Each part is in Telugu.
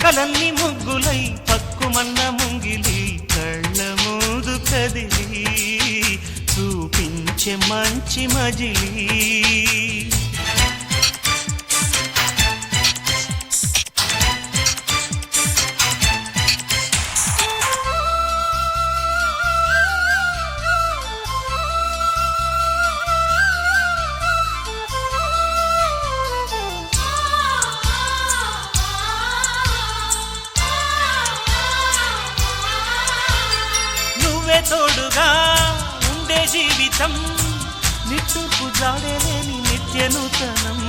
కలన్ని ముగ్గులై పక్కుమన్న ముంగిలి కళ్ళ మూదు కదిలి చూపించే మంచి మజిలీ తోడుగా ఉండే జీవితం నిట్టూర్పు జాడలేని నిత్య నూతనం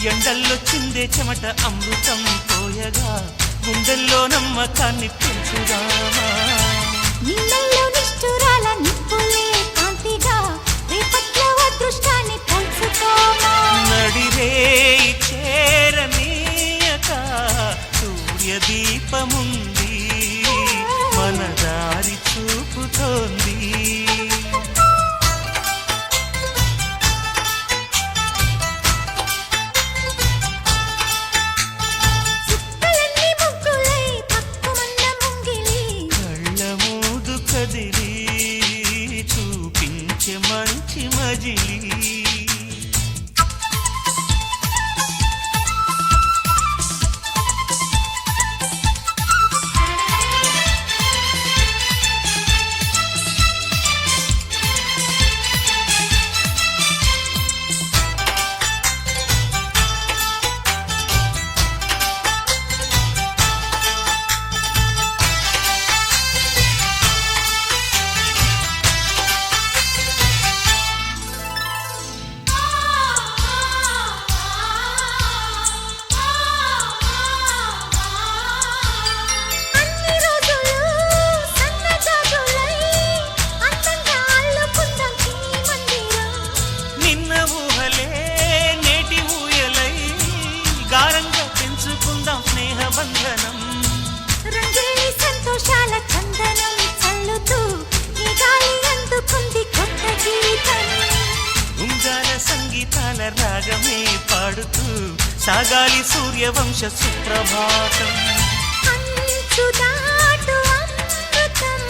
ఎండల్లో చిందే చెమట అమృతం పోయగా గుండెల్లో నమ్మకాన్ని పెంచుదామా నిన్నల్లో నిష్ఠురాల నిప్పులే కాంతిగా రేపట్లో అదృష్టాన్ని పంచుకోమా నడిరే చేరనీయక సూర్యదీపముంది మన దారి చూపుతోంది కళ్ళ మూదు కదిలి చూపించే మంచి మజిలీ సంతోషాల చందనం చల్లుతూ ఈ గాలి అందుకుంది కొత్త జీవితం ఉంగాల సంగీతాల రాగమే పాడుతూ సాగాలి సూర్యవంశ సుప్రభాతం అంచుదాటు అమృతం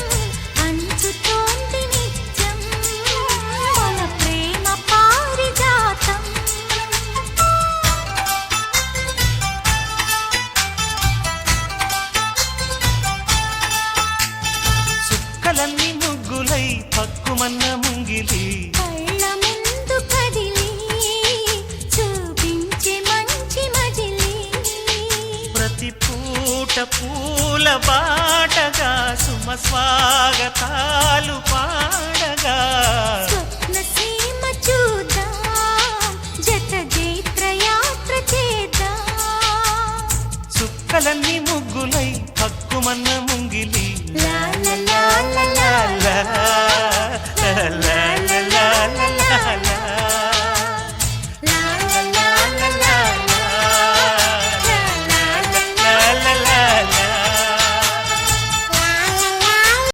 పంచుతోంది నిత్యం మన ప్రేమ పారిజాతం కలన్ని ముగ్గులై పక్కుమన్న ముంగిలి కళ్ళ ముందు కదిలి చూపించే మంచి మజిలీ ప్రతి పూట పూల బాటగా సుమ స్వాగతాలు పాడగా స్వప్న సీమ చూద్దాం జత జీత